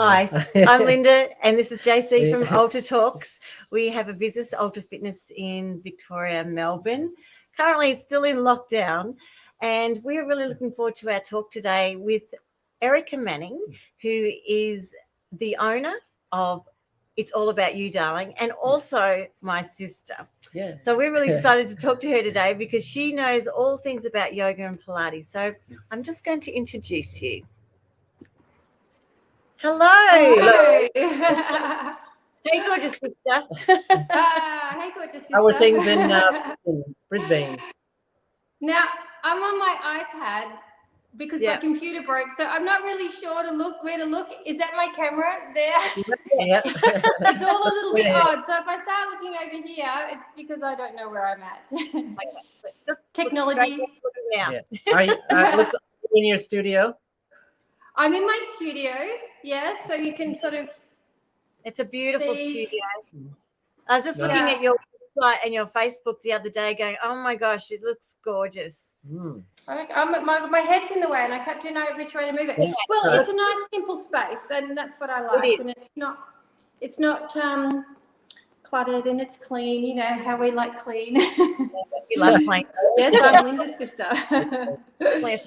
Hi, I'm Linda, and this is JC from ALTA Talks. We have a business, ALTA Fitness, in Victoria, Melbourne. Currently still in lockdown, and we're really looking forward to our talk today with Erica Manning, who is the owner of It's All About You, Darling, and also my sister. Yeah. So we're really excited to talk to her today because she knows all things about yoga and Pilates. So I'm just going to introduce you. Hello. Hello. Hey, gorgeous sister. Hey, gorgeous sister. How are things in Brisbane? Now, I'm on my iPad because my computer broke, so I'm not really sure where to look. Is that my camera there? Yeah. It's all a little bit odd. So if I start looking over here, it's because I don't know where I'm at. Just Technology. Now. Yeah. Looks like you're in your studio. I'm in my studio, yes, so you can sort of. It's a beautiful see. studio. I was just looking at your website and your Facebook the other day going, oh my gosh, it looks gorgeous. My head's in the way and I don't know which way to move it. Yeah. Well, it's a nice simple space and that's what I like. And it's not cluttered and it's clean, you know how we like clean. You love playing. Yes, I'm Linda's sister. Great.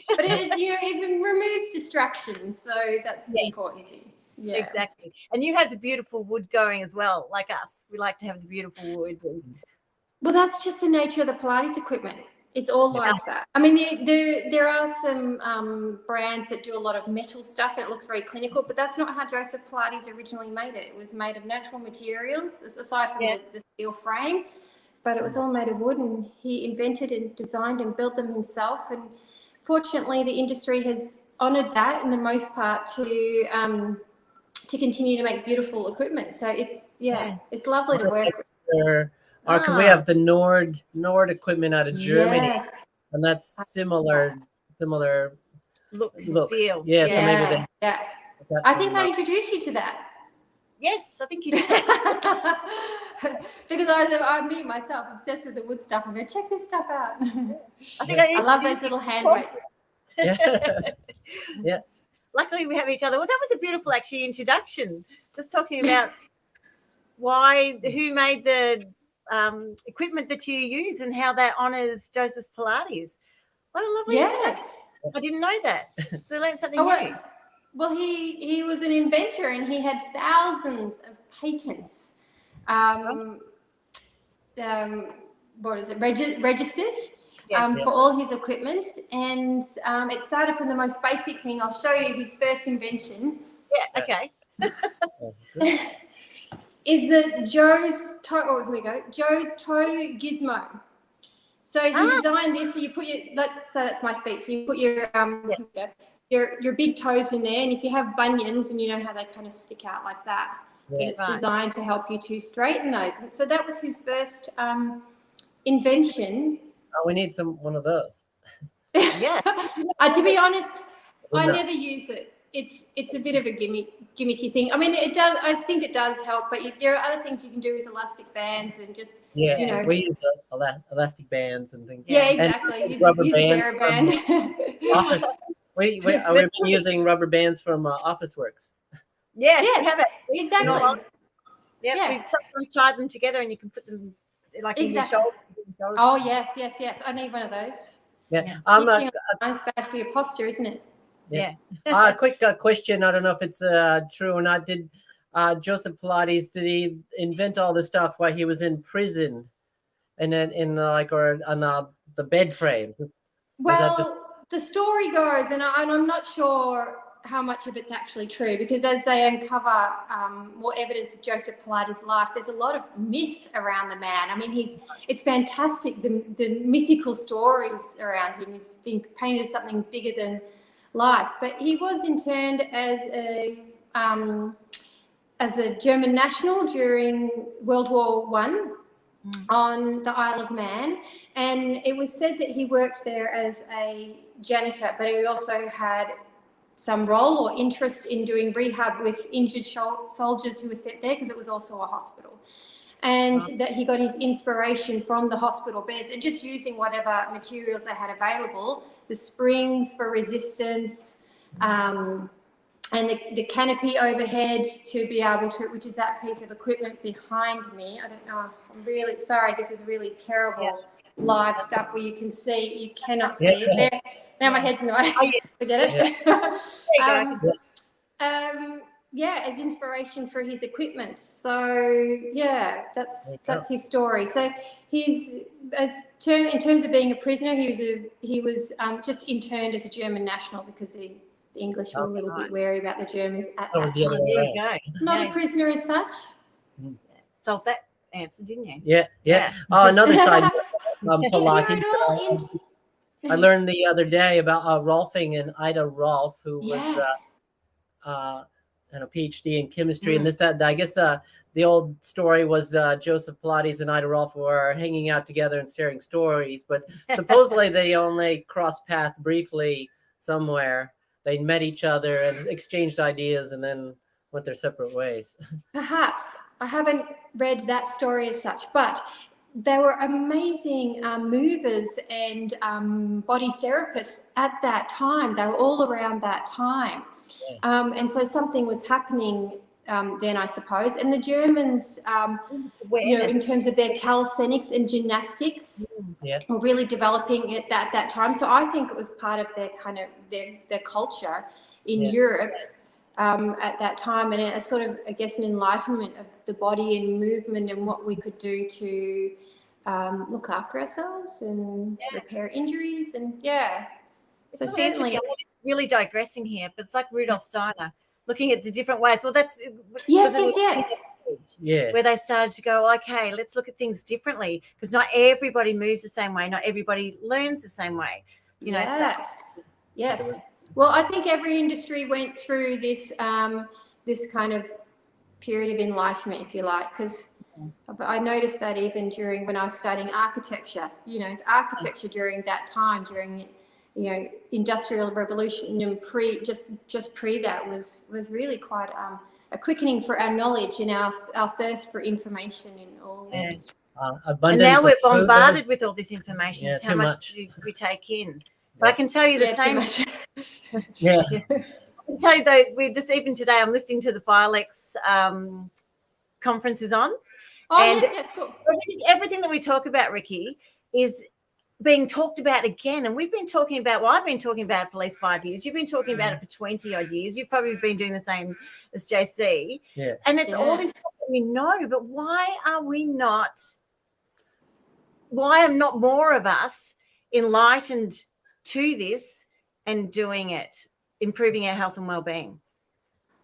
But it removes distractions, so that's the important thing. Yeah. Exactly. And you have the beautiful wood going as well, like us. We like to have the beautiful wood. Well, that's just the nature of the Pilates equipment. It's all like that. I mean, there are some brands that do a lot of metal stuff and it looks very clinical, but that's not how Joseph Pilates originally made it. It was made of natural materials, aside from the steel frame, but it was all made of wood, and he invented and designed and built them himself. And fortunately, the industry has honoured that in the most part to continue to make beautiful equipment. So it's lovely to work with. Because we have the Nord equipment out of Germany, and that's similar look. Feel. Yeah, so maybe I think I introduced you to that. Yes, I think you did. Because me myself obsessed with the wood stuff. I'm going to check this stuff out. I love those little hand weights. Yeah. Luckily, we have each other. Well, that was a beautiful, actually, introduction. Just talking about who made the equipment that you use and how that honours Joseph Pilates. What a lovely introduction. I didn't know that. So I learned something new. Well, he was an inventor and he had thousands of patents. What is it? Registered for all his equipment, and it started from the most basic thing. I'll show you his first invention. Yeah. Okay. Is the Joe's toe? Oh, here we go. Joe's toe gizmo. So he designed this. So you put so that's my feet. So you put your big toes in there, and if you have bunions, and you know how they kind of stick out like that, and it's designed to help you to straighten those. And so that was his first invention. Oh, we need one of those. Yeah. To be honest, I never use it. It's a bit of a gimmicky thing. I mean, it does. I think it does help, but there are other things you can do with elastic bands and just we use elastic bands and things. Yeah, exactly. And use a TheraBand. We've been using rubber bands from Officeworks. Yeah, yes, we have actually. Exactly. We sometimes tie them together and you can put them in your shoulders. Oh yes. I need one of those. Yeah. It's bad for your posture, isn't it? Yeah. Quick question. I don't know if it's true or not. Did Joseph Pilates, did he invent all this stuff while he was in prison, and then on the bed frames? The story goes, and I'm not sure how much of it's actually true, because as they uncover more evidence of Joseph Pilates' life, there's a lot of myth around the man. I mean, it's fantastic, the mythical stories around him. He's being painted as something bigger than life, but he was interned as a German national during World War I on the Isle of Man, and it was said that he worked there as a janitor, but he also had some role or interest in doing rehab with injured soldiers who were sent there, because it was also a hospital. And that he got his inspiration from the hospital beds and just using whatever materials they had available, the springs for resistance, and the canopy overhead to be able to, which is that piece of equipment behind me. I don't know. I'm really sorry. This is really terrible live stuff where you can see, you cannot see it there. Now my head's not. Forget it. As inspiration for his equipment. So that's his story. So he's in terms of being a prisoner, he was just interned as a German national because the English were a little bit wary about the Germans at that time. There you go. Not a prisoner as such. Solved that answer, didn't you? Yeah. Oh, another side Pilates. I learned the other day about Rolfing and Ida Rolf, who was a PhD in chemistry and this, that. I guess the old story was Joseph Pilates and Ida Rolf were hanging out together and sharing stories, but supposedly they only crossed paths briefly somewhere. They met each other and exchanged ideas and then went their separate ways. Perhaps. I haven't read that story as such, but they were amazing movers and body therapists at that time. They were all around that time. And so something was happening then, I suppose. And the Germans, in terms of their calisthenics and gymnastics, were really developing it at that time. So I think it was part of their kind of their culture in Europe at that time, and a sort of, I guess, an enlightenment of the body and movement and what we could do to look after ourselves and repair injuries and So it's certainly, really digressing here, but it's like Rudolf Steiner looking at the different ways. Well, that's yes. Where they started to go, okay, let's look at things differently, because not everybody moves the same way, not everybody learns the same way. Yes. Well, I think every industry went through this this kind of period of enlightenment, if you like, because I noticed that even during when I was studying architecture. The architecture during that time, during Industrial Revolution and just pre that was really quite a quickening for our knowledge and our thirst for information in all industries. And now we're bombarded with all this information. How much do we take in? But I can tell you the same. I can tell you though, we're just even today. I'm listening to the Filex conference is on. Yes, cool. Everything that we talk about, Ricky, is being talked about again, and we've been talking about. Well, I've been talking about it for at least 5 years. You've been talking about it for 20 odd years. You've probably been doing the same as JC. And it's all this stuff that we know. But why are not more of us enlightened to this and doing it, improving our health and well-being?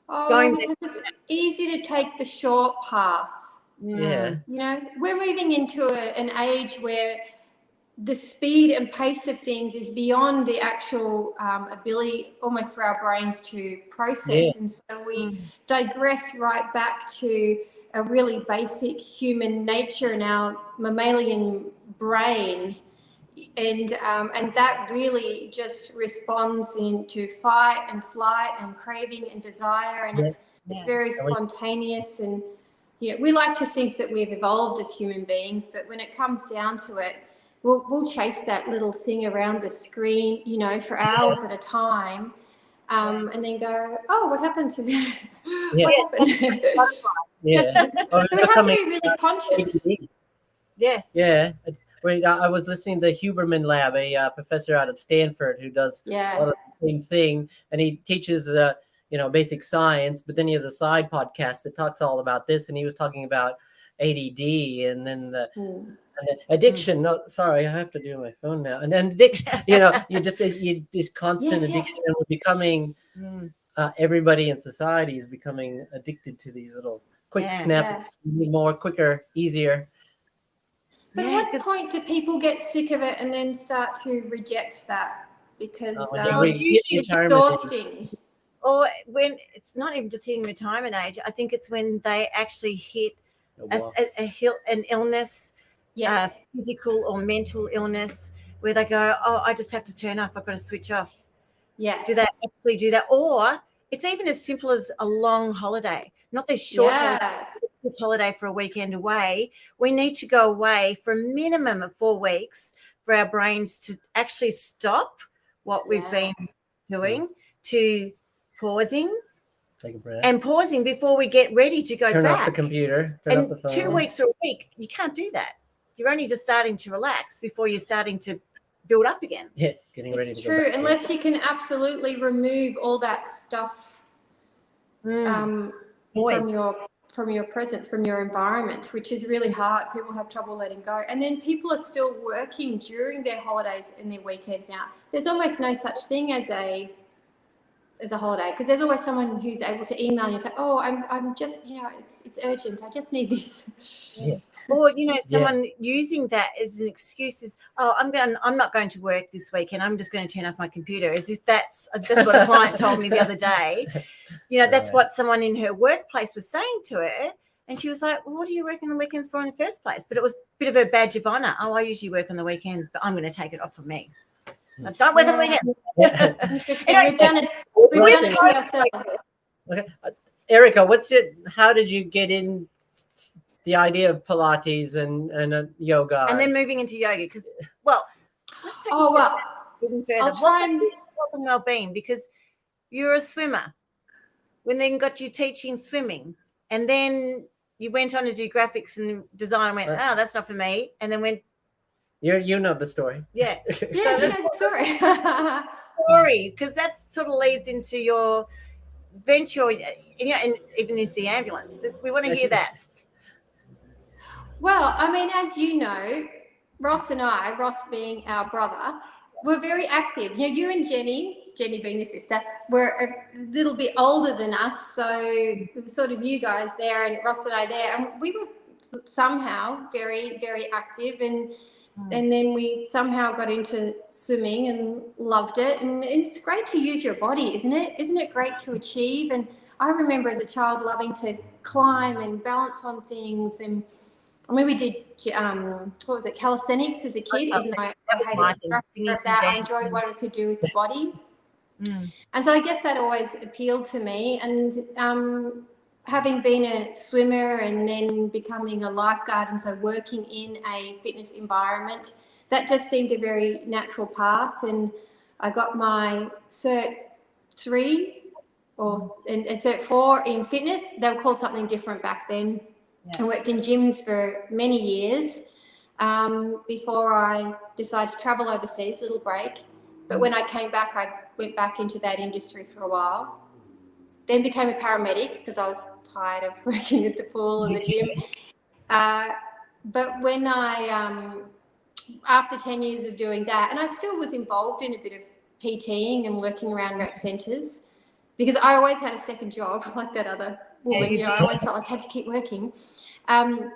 Because it's easy to take the short path. We're moving into an age where the speed and pace of things is beyond the actual ability almost for our brains to process. And so we digress right back to a really basic human nature in our mammalian brain. And that really just responds into fight and flight and craving and desire. And it's very spontaneous. And, we like to think that we've evolved as human beings, but when it comes down to it, we'll chase that little thing around the screen, for hours at a time, and then go, oh, what happened to that? What happened? So we have to be really conscious. Yes. Yeah. I was listening to Huberman Lab, a professor out of Stanford who does a lot of the same thing, and he teaches basic science, but then he has a side podcast that talks all about this, and he was talking about ADD and then the addiction. No, sorry, I have to do my phone now. And then addiction, this constant addiction, and we're becoming everybody in society is becoming addicted to these little quick snaps. More quicker, easier. But at what point do people get sick of it and then start to reject that? Because it's exhausting. Or when it's not even just hitting retirement age, I think it's when they actually hit an illness, physical or mental illness, where they go, oh, I just have to turn off. I've got to switch off. Yes. Do they actually do that? Or it's even as simple as a long holiday, not this short holiday for a weekend away. We need to go away for a minimum of 4 weeks for our brains to actually stop what we've been doing, to pausing Take a breath. and pausing before we get ready to go Turn back. off the computer. Turn off And the phone. 2 weeks or a week, you can't do that. You're only just starting to relax before you're starting to build up again. Yeah, getting ready It's to true, go back. unless you can absolutely remove all that stuff from your presence, from your environment, which is really hard. People have trouble letting go. And then people are still working during their holidays and their weekends now. There's almost no such thing as a holiday, because there's always someone who's able to email you and say, oh, I'm just, it's urgent. I just need this. Yeah. Or, someone using that as an excuse is, oh, I'm not going to work this weekend. I'm just going to turn off my computer, as if that's what a client told me the other day. That's what someone in her workplace was saying to her. And she was like, well, what do you work on the weekends for in the first place? But it was a bit of a badge of honor. Oh, I usually work on the weekends, but I'm going to take it off of me. I don't work on the weekends. Interesting. We've done it to ourselves. Okay. Erica, how did you get in the idea of Pilates and yoga? And then moving into yoga, because, let's take even further. I'll try and health and well-being, because you're a swimmer. When then got you teaching swimming, and then you went on to do graphics and design, and went, oh, that's not for me, and then went. You know the story. Yeah, you know the story. Story, because that sort of leads into your venture, and even into the ambulance. We want to hear that. Well, I mean, as you know, Ross and I, Ross being our brother, we're very active. You and Jenny being the sister, were a little bit older than us. So it was sort of you guys there and Ross and I there. And we were somehow very, very active. And then we somehow got into swimming and loved it. And it's great to use your body, isn't it? Isn't it great to achieve? And I remember as a child loving to climb and balance on things. And I mean, we did, calisthenics as a kid, even though I hated that. I enjoyed what I could do with the body. And so I guess that always appealed to me. And having been a swimmer and then becoming a lifeguard, and so working in a fitness environment, that just seemed a very natural path. And I got my Cert 3 and Cert 4 in fitness. They were called something different back then. I worked in gyms for many years before I decided to travel overseas, a little break. But when I came back, I went back into that industry for a while. Then became a paramedic because I was tired of working at the pool and the gym. But when after 10 years of doing that, and I still was involved in a bit of PTing and working around rec centres, because I always had a second job like that other woman. I always felt like I had to keep working. And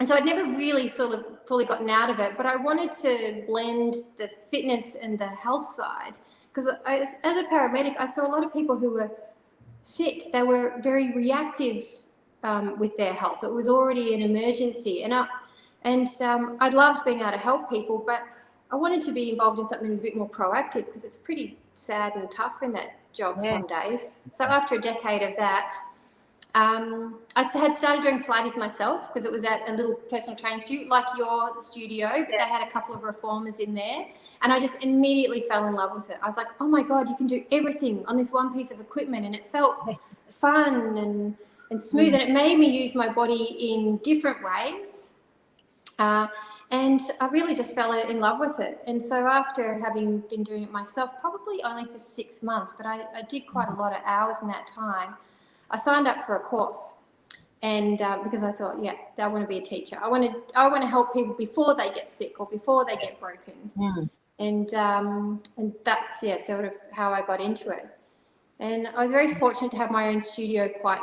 so I'd never really sort of fully gotten out of it, but I wanted to blend the fitness and the health side, because as a paramedic, I saw a lot of people who were sick. They were very reactive with their health. It was already an emergency. And I loved being able to help people, but I wanted to be involved in something that was a bit more proactive, because it's pretty sad and tough in that job some days. So after a decade of that, I had started doing Pilates myself, because it was at a little personal training studio like your studio, but they had a couple of reformers in there, and I just immediately fell in love with it. I was like, oh my God, you can do everything on this one piece of equipment, and it felt fun and smooth, and it made me use my body in different ways, and I really just fell in love with it. And so after having been doing it myself, probably only for 6 months, but I did quite a lot of hours in that time, I signed up for a course, and because I thought, I want to be a teacher. I want to help people before they get sick or before they get broken. And that's sort of how I got into it. And I was very fortunate to have my own studio quite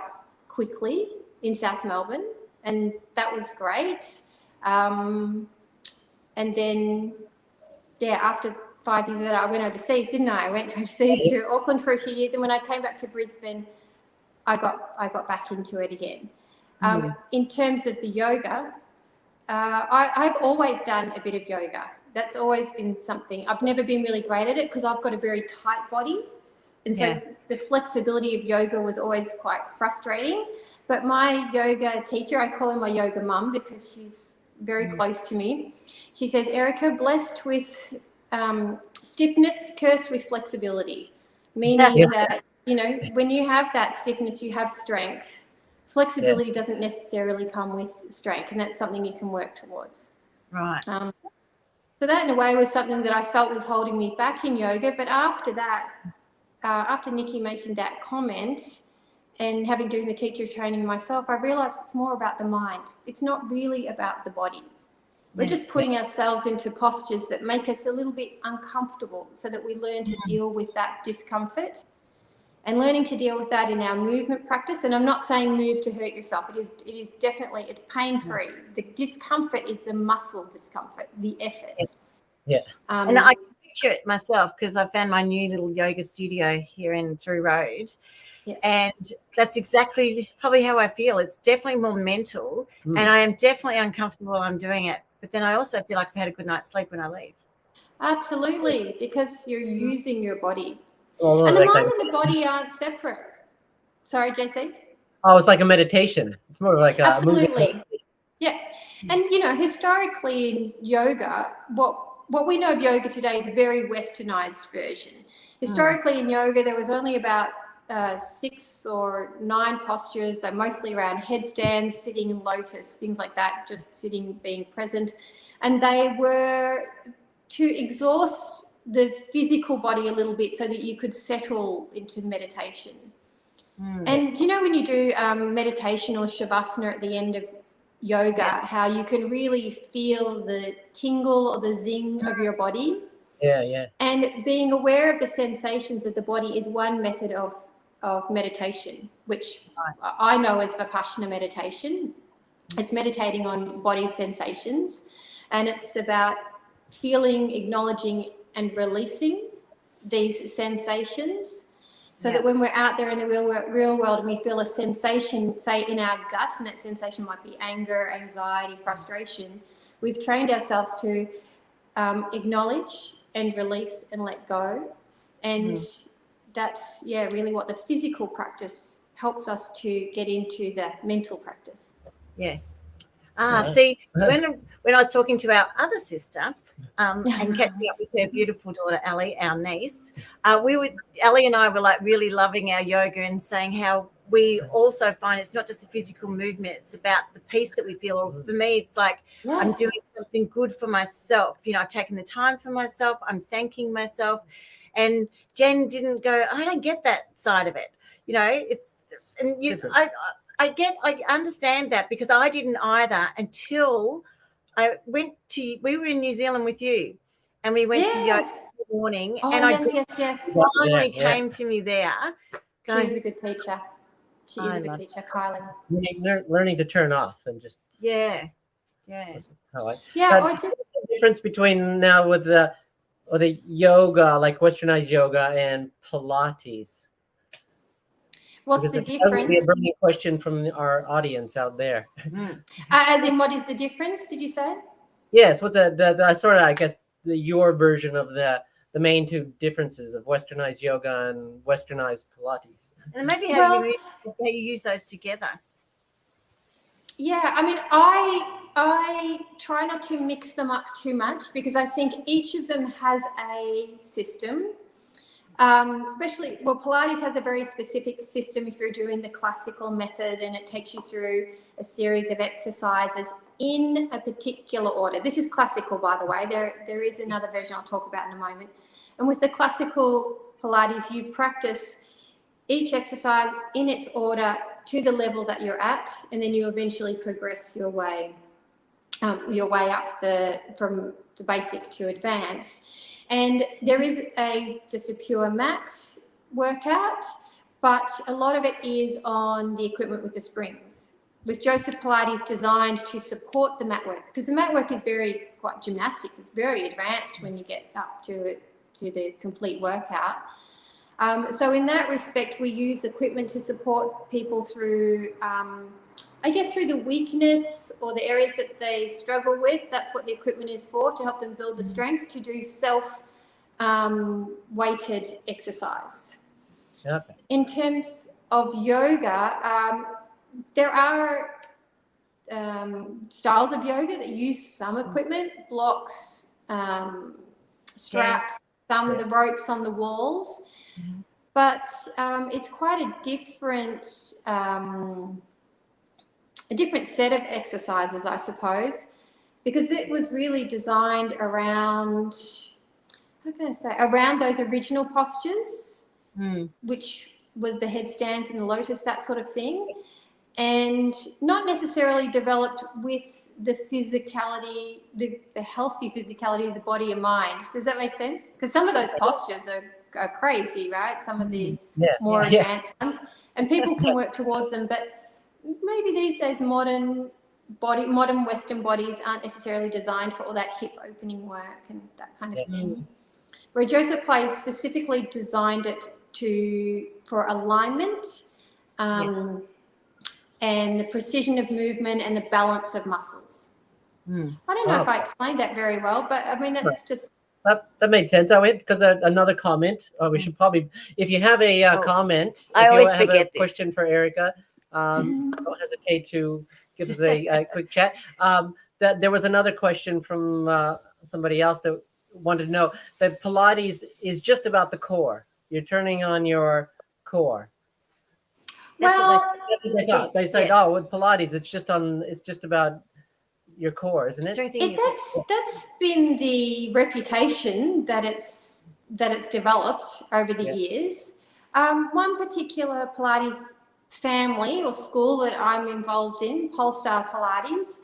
quickly in South Melbourne, and that was great. And then after 5 years of that, I went overseas, didn't I? I went overseas to Auckland for a few years, and when I came back to Brisbane, I got back into it again. In terms of the yoga, I've always done a bit of yoga. That's always been something. I've never been really great at it because I've got a very tight body. And so the flexibility of yoga was always quite frustrating. But my yoga teacher, I call her my yoga mum because she's very close to me. She says, Erica, blessed with stiffness, cursed with flexibility, meaning that when you have that stiffness, you have strength. Flexibility doesn't necessarily come with strength, and that's something you can work towards. Right. So that, in a way, was something that I felt was holding me back in yoga. But after that, after Nikki making that comment and having doing the teacher training myself, I realised it's more about the mind. It's not really about the body. We're just putting ourselves into postures that make us a little bit uncomfortable so that we learn to deal with that discomfort. And learning to deal with that in our movement practice. And I'm not saying move to hurt yourself. It is definitely, it's pain-free. The discomfort is the muscle discomfort, the effort. Yeah. And I can picture it myself because I found my new little yoga studio here in Through Road. Yeah. And that's exactly probably how I feel. It's definitely more mental and I am definitely uncomfortable while I'm doing it. But then I also feel like I've had a good night's sleep when I leave. Absolutely, because you're using your body. Well, and the mind and the body aren't separate. Sorry, JC? Oh, it's like a meditation. It's more like a absolutely. Yeah. And, historically in yoga, what we know of yoga today is a very westernized version. Historically in yoga, there was only about 6 or 9 postures, mostly around headstands, sitting in lotus, things like that, just sitting, being present. And they were to exhaust the physical body a little bit so that you could settle into meditation. And when you do meditation or shavasana at the end of yoga, how you can really feel the tingle or the zing of your body. Yeah. And being aware of the sensations of the body is one method of meditation, which I know as Vipassana meditation. It's meditating on body sensations, and it's about feeling, acknowledging and releasing these sensations so that when we're out there in the real world and we feel a sensation, say in our gut, and that sensation might be anger, anxiety, frustration, we've trained ourselves to acknowledge and release and let go. And that's, really what the physical practice helps us to get into the mental practice. Yes. See, when I was talking to our other sister and catching up with her beautiful daughter, Ali, our niece, Ali and I were like really loving our yoga and saying how we also find it's not just the physical movement, it's about the peace that we feel. Or for me, it's like I'm doing something good for myself. I've taken the time for myself. I'm thanking myself. And Jen didn't go, I don't get that side of it. I understand that because I didn't either until we were in New Zealand with you and we went to yoga in the morning finally came to me there. She was a good teacher. She is a good teacher, Kylie. Learning to turn off and just. Yeah. What's the difference between now with the yoga, like westernized yoga and Pilates? What's the difference? That would be a burning question from our audience out there. As in, what is the difference? Did you say? Yes. What's the sort of, I guess, your version of the main 2 differences of westernized yoga and westernized Pilates? And maybe how you use those together. Yeah, I mean, I try not to mix them up too much because I think each of them has a system. Especially, Pilates has a very specific system if you're doing the classical method, and it takes you through a series of exercises in a particular order. This is classical, by the way. There is another version I'll talk about in a moment. And with the classical Pilates, you practice each exercise in its order to the level that you're at, and then you eventually progress your way up from the basic to advanced. And there is just a pure mat workout, but a lot of it is on the equipment with the springs. With Joseph Pilates designed to support the mat work, because the mat work is quite gymnastics. It's very advanced when you get up to the complete workout. So in that respect, we use equipment to support people through, through the weakness or the areas that they struggle with. That's what the equipment is for, to help them build the strength to do weighted exercise. Okay. In terms of yoga, there are styles of yoga that use some equipment, blocks, straps, some of the ropes on the walls. but it's quite a different set of exercises, I suppose, because it was really designed around, how can I say, around those original postures, which was the headstands and the lotus, that sort of thing, and not necessarily developed with the physicality, the healthy physicality of the body and mind. Does that make sense? Because some of those postures are crazy, right? Some of the more advanced ones, and people can work towards them, but maybe these days modern Western bodies aren't necessarily designed for all that hip opening work and that kind of thing. Where Joseph Pilates specifically designed it for alignment, and the precision of movement and the balance of muscles. I don't know if I explained that very well, but I mean, that's just... That made sense. Because another comment, we should probably, if you have a comment, I always have forget a question for Erica, don't hesitate to give us a quick chat. That there was another question from somebody else that wanted to know that Pilates is just about the core. You're turning on your core. Well, That's what they thought. They said, "Oh, with Pilates, it's just about your core, isn't it?" That's been the reputation that it's developed over the years. One particular Pilates family or school that I'm involved in, Polestar Pilates,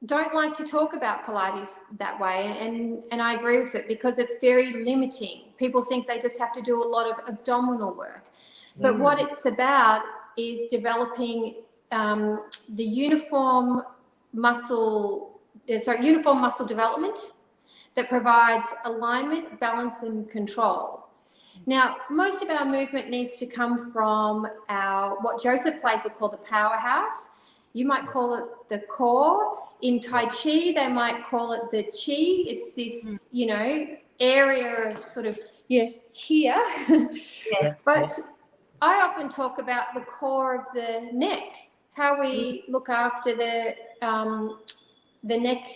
don't like to talk about Pilates that way, and I agree with it, because it's very limiting. People think they just have to do a lot of abdominal work, but what it's about is developing the uniform muscle development that provides alignment, balance, and control. Now, most of our movement needs to come from what Joseph Pilates would call the powerhouse. You might call it the core. In Tai Chi, they might call it the Chi. It's this, area of sort of, here. But I often talk about the core of the neck, how we look after the neck.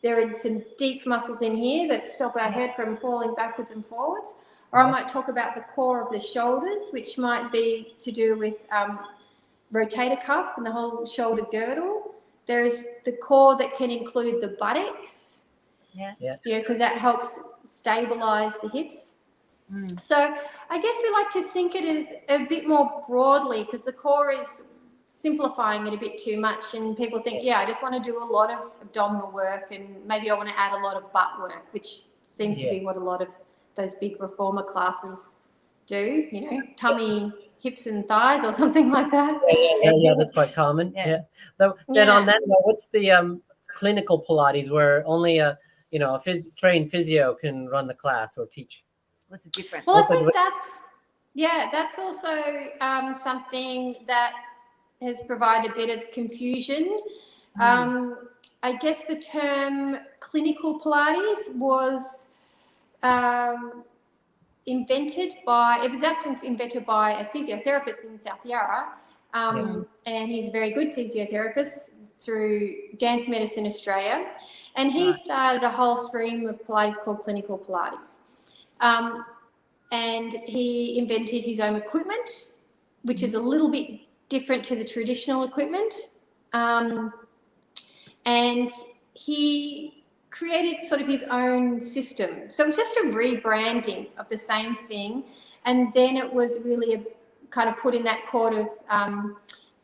There are some deep muscles in here that stop our head from falling backwards and forwards. Or I might talk about the core of the shoulders, which might be to do with rotator cuff and the whole shoulder girdle. There is the core that can include the buttocks, because that helps stabilize the hips. So I guess we like to think it a bit more broadly, because the core is simplifying it a bit too much, and people think, I just want to do a lot of abdominal work, and maybe I want to add a lot of butt work, which seems to be what a lot of those big reformer classes do, tummy, hips and thighs or something like that. Yeah, that's quite common. Then on that note, what's the clinical Pilates where only a trained physio can run the class or teach? What's the difference? Well, I think that's also something that has provided a bit of confusion. I guess the term clinical Pilates was invented by a physiotherapist in South Yarra, and he's a very good physiotherapist through Dance Medicine Australia, and he started a whole stream of Pilates called clinical Pilates, and he invented his own equipment, which is a little bit different to the traditional equipment, and he created sort of his own system. So it was just a rebranding of the same thing, and then it was really kind of put in that court of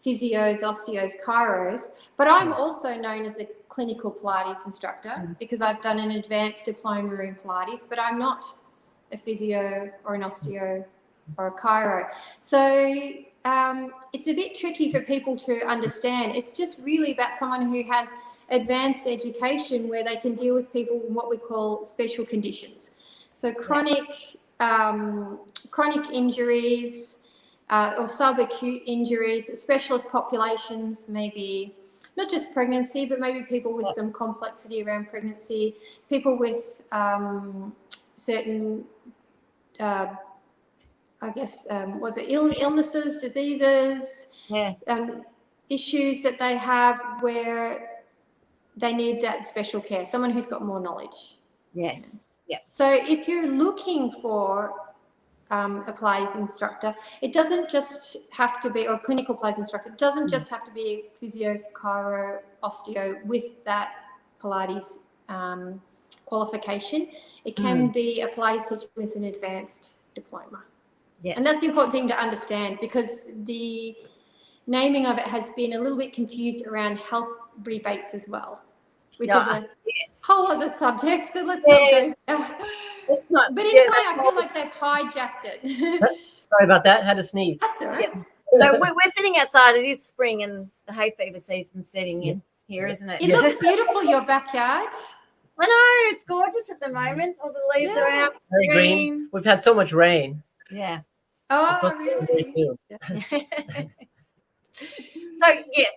physios, osteos, chiros. But I'm also known as a clinical Pilates instructor because I've done an advanced diploma in Pilates, but I'm not a physio or an osteo or a chiro. So it's a bit tricky for people to understand. It's just really about someone who has advanced education where they can deal with people in what we call special conditions. So chronic injuries or subacute injuries, specialist populations, maybe not just pregnancy, but maybe people with some complexity around pregnancy, people with certain, illnesses, diseases, issues that they have where they need that special care, someone who's got more knowledge. Yes. Yeah. So if you're looking for a Pilates instructor. It doesn't just have to be, or clinical Pilates instructor, it doesn't just have to be physio, chiro, osteo with that Pilates qualification. It can be a Pilates teacher with an advanced diploma. Yes. And that's the important thing to understand, because the naming of it has been a little bit confused around health rebates as well, which is a whole other subject. So let's not go there. It's not. But anyway, I feel like they've hijacked it. Sorry about that. Had to sneeze. That's all right. So we're sitting outside. It is spring and the hay fever season's setting in here, isn't it? It looks beautiful, your backyard. I know, it's gorgeous at the moment. All the leaves are out. It's Very green. We've had so much rain. Yeah. Oh, It's supposed to be very soon. So yes,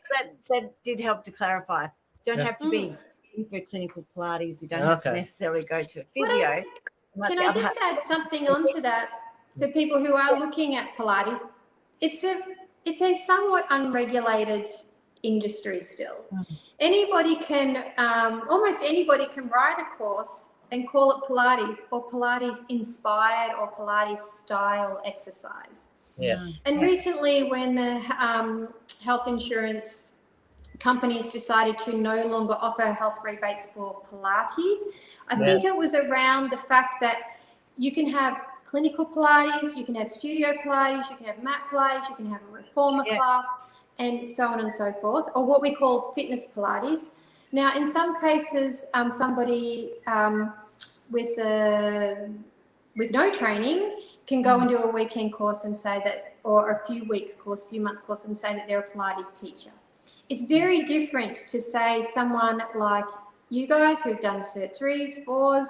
that did help to clarify. You don't have to be in for clinical Pilates. You don't have to necessarily go to a physio. Can I just add something onto that for people who are looking at Pilates? It's a somewhat unregulated industry still. Anybody can, almost anybody can write a course and call it Pilates or Pilates inspired or Pilates style exercise. Yeah. And recently, when the health insurance companies decided to no longer offer health rebates for Pilates, I think it was around the fact that you can have clinical Pilates, you can have studio Pilates, you can have mat Pilates, you can have a reformer class, and so on and so forth, or what we call fitness Pilates. Now, in some cases, somebody with no training can go and do a weekend course and say that, or a few weeks course, few months course, and say that they're a Pilates teacher. It's very different to say someone like you guys who've done Cert 3s, 4s,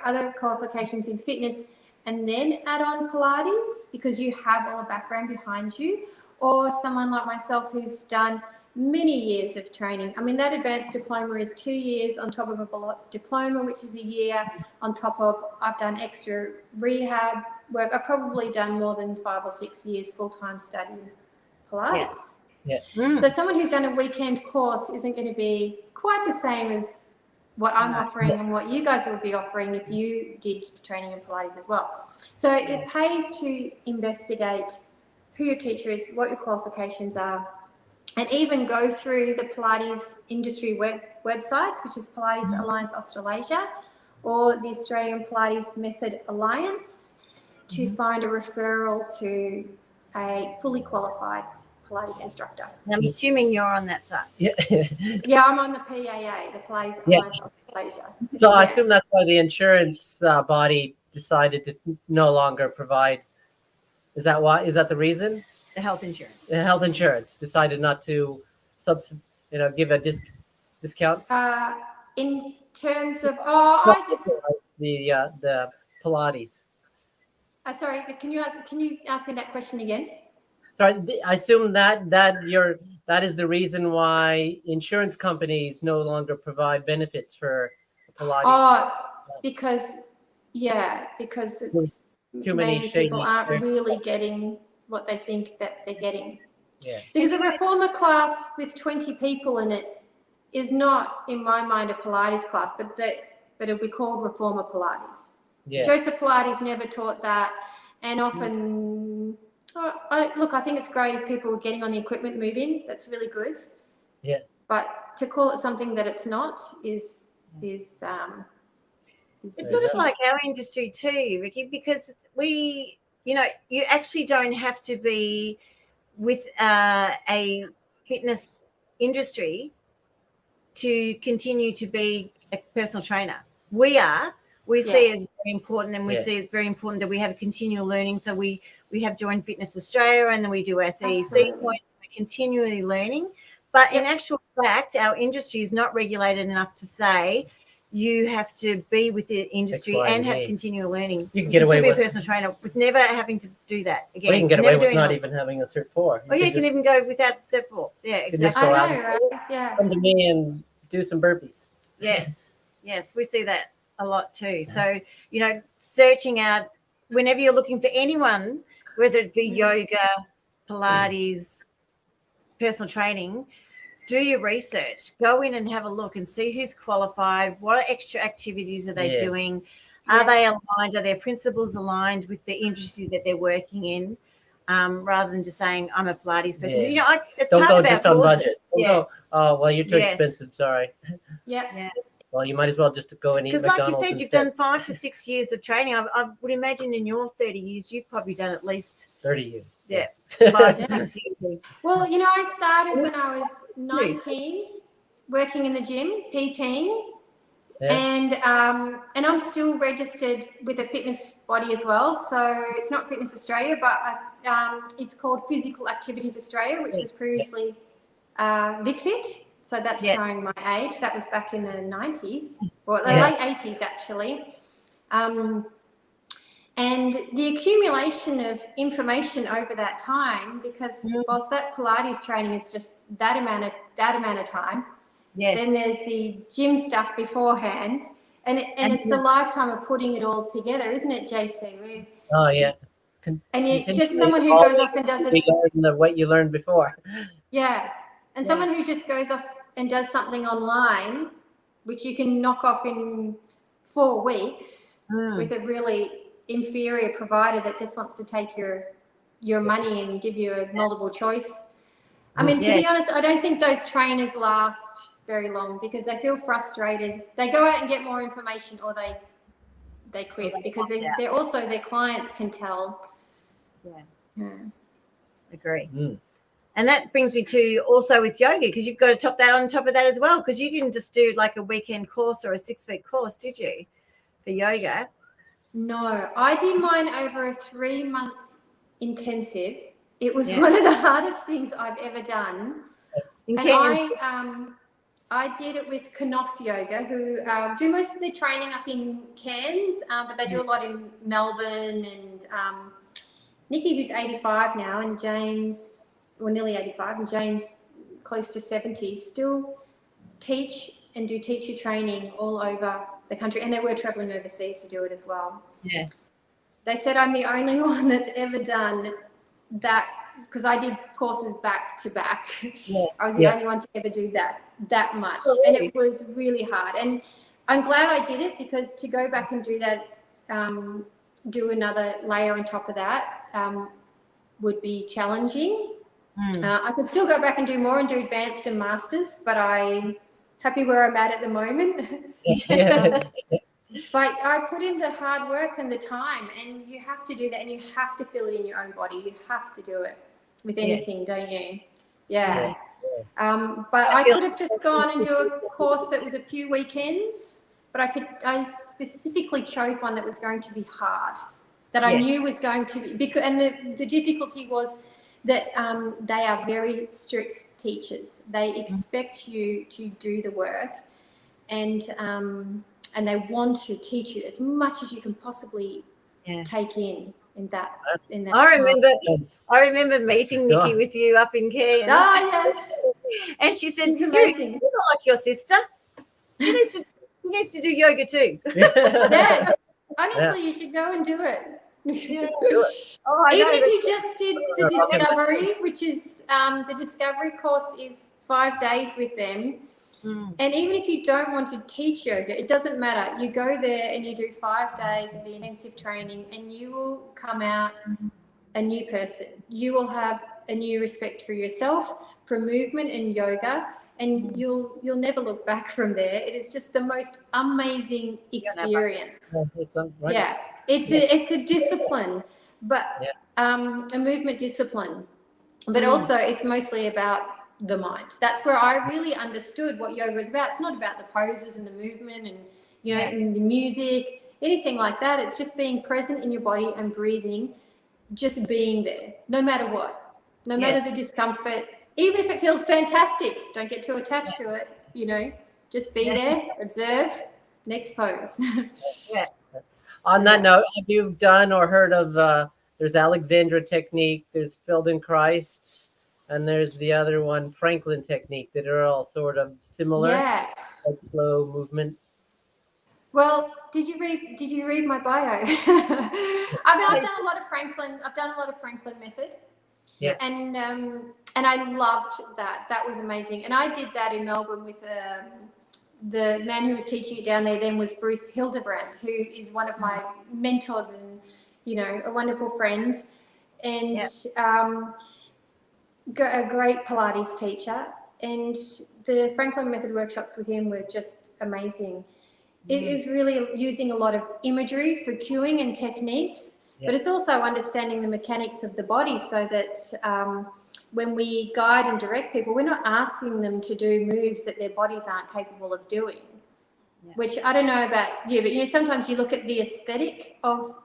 other qualifications in fitness, and then add on Pilates because you have all the background behind you, or someone like myself who's done many years of training. I mean, that advanced diploma is 2 years on top of a diploma, which is a year on top of, I've done extra rehab work. I've probably done more than 5 or 6 years full-time studying Pilates. So someone who's done a weekend course isn't going to be quite the same as what I'm offering and what you guys will be offering if you did training in Pilates as well. So it pays to investigate who your teacher is, what your qualifications are, and even go through the Pilates industry websites, which is Pilates Alliance Australasia or the Australian Pilates Method Alliance, to find a referral to a fully qualified Pilates instructor. I'm assuming you're on that side. Yeah, I'm on the PAA, the Pilates Alliance Australasia. So I assume that's why the insurance body decided to no longer provide. Is that why? Is that the reason? The health insurance. The health insurance decided not to give a discount. In terms of, the Pilates. Sorry, can you ask me that question again? Sorry, I assume that is the reason why insurance companies no longer provide benefits for Pilates. Oh, because it's too many maybe people aren't really getting what they think that they're getting. Yeah. Because a reformer class with 20 people in it is not, in my mind, a Pilates class, but it'll be called reformer Pilates. Yeah. Joseph Pilates never taught that, and often, I think it's great if people are getting on the equipment moving. That's really good. Yeah. But to call it something that it's not is it's sort of like our industry too, Ricky, because you actually don't have to be with a fitness industry to continue to be a personal trainer. We see it as very important, and we see it's very important that we have continual learning. So we have joined Fitness Australia, and then we do our CEC point. We're continually learning. But in actual fact, our industry is not regulated enough to say you have to be with the industry and have continual learning. You can get away with a personal trainer with never having to do that again. Well, you can get away with not even having a Cert 4. You can even go without Cert 4. Yeah, exactly. I know, right? Yeah. Come to me and do some burpees. Yes, we see that a lot too. So, searching out whenever you're looking for anyone, whether it be yoga, Pilates, personal training, do your research. Go in and have a look and see who's qualified, what extra activities are they doing, Are they Yes. aligned? Are their principles aligned with the industry that they're working in? Rather than just saying, I'm a Pilates person. Yeah. You know, it's Don't part go of our just on courses. budget. Don't Yeah. go, oh, well, you're too Yes. expensive. Sorry. Yeah. Yeah. Well, you might as well just go and eat Because like you McDonald's said, you've instead. done 5 to 6 years of training. I would imagine in your 30 years, you've probably done at least 30 years. Yeah. 5 to Yeah. 6 years. Well, you know, I started when I was 19, working in the gym, PTing, Yeah. and I'm still registered with a fitness body as well. So it's not Fitness Australia, but it's called Physical Activities Australia, which was previously VicFit. So that's Yeah. showing my age. That was back in the 90s, or the Yeah. late 80s actually. And the accumulation of information over that time, because whilst that Pilates training is just that amount of time, Yes. then there's the gym stuff beforehand, and it's the lifetime of putting it all together, isn't it, JC? Oh, yeah. And you just someone who goes off and does it. Relearn what you learned before. Yeah, and someone who just goes off and does something online, which you can knock off in 4 weeks with a really inferior provider that just wants to take your money and give you a multiple choice. I mean, to be honest, I don't think those trainers last very long because they feel frustrated. They go out and get more information, or they quit because they're also, their clients can tell. Yeah. Agree. And that brings me to also with yoga, because you've got to top that on top of that as well, because you didn't just do like a weekend course or a 6-week course, did you, for yoga? No, I did mine over a 3-month intensive. It was one of the hardest things I've ever done. And I did it with Knopf Yoga, who do most of their training up in Cairns, but they do a lot in Melbourne. And Nikki, who's 85 now, and James, well, nearly 85, and James, close to 70, still teach and do teacher training all over the country. And they were traveling overseas to do it as well. Yeah. They said I'm the only one that's ever done that, because I did courses back to back. Yes. I was the only one to ever do that much. And it was really hard. And I'm glad I did it, because to go back and do that, do another layer on top of that would be challenging. I could still go back and do more and do advanced and masters, but I'm happy where I'm at the moment. But I put in the hard work and the time, and you have to do that, and you have to feel it in your own body. You have to do it with anything, don't you? Yeah. But I could have just gone and do a course that was a few weekends, but I specifically chose one that was going to be hard, that I knew was going to be, because, and the difficulty was that they are very strict teachers. They expect you to do the work, and they want to teach you as much as you can possibly take in that. I remember meeting Nikki with you up in Cairns. Oh, yes. And she said, She's amazing. You're not like your sister. She needs to do yoga too. Yes. Honestly, you should go and do it. Oh, even if you just did the Discovery, which is the Discovery course is 5 days with them. And even if you don't want to teach yoga, it doesn't matter. You go there and you do 5 days of the intensive training, and you will come out a new person. You will have a new respect for yourself, for movement and yoga, and you'll never look back from there. It is just the most amazing experience. Yeah, it's a discipline, but a movement discipline. But also, it's mostly about the mind. That's where I really understood what yoga is about. It's not about the poses and the movement and and the music, anything like that. It's just being present in your body and breathing, just being there, no matter what, no matter the discomfort. Even if it feels fantastic, don't get too attached to it. Just be there, observe, next pose. On that note, have you done or heard of there's Alexandra technique, there's Feldenkrais, and there's the other one, Franklin technique, that are all sort of similar, like slow movement. Well, did you read my bio? I've done a lot of Franklin. I've done a lot of Franklin method. Yeah. And I loved that. That was amazing. And I did that in Melbourne with the man who was teaching it down there then was Bruce Hildebrand, who is one of my mentors and, you know, a wonderful friend, and a great Pilates teacher. And the Franklin Method workshops with him were just amazing. It is really using a lot of imagery for cueing and techniques, but it's also understanding the mechanics of the body, so that when we guide and direct people, we're not asking them to do moves that their bodies aren't capable of doing. Which I don't know about you, but you know, sometimes you look at the aesthetic of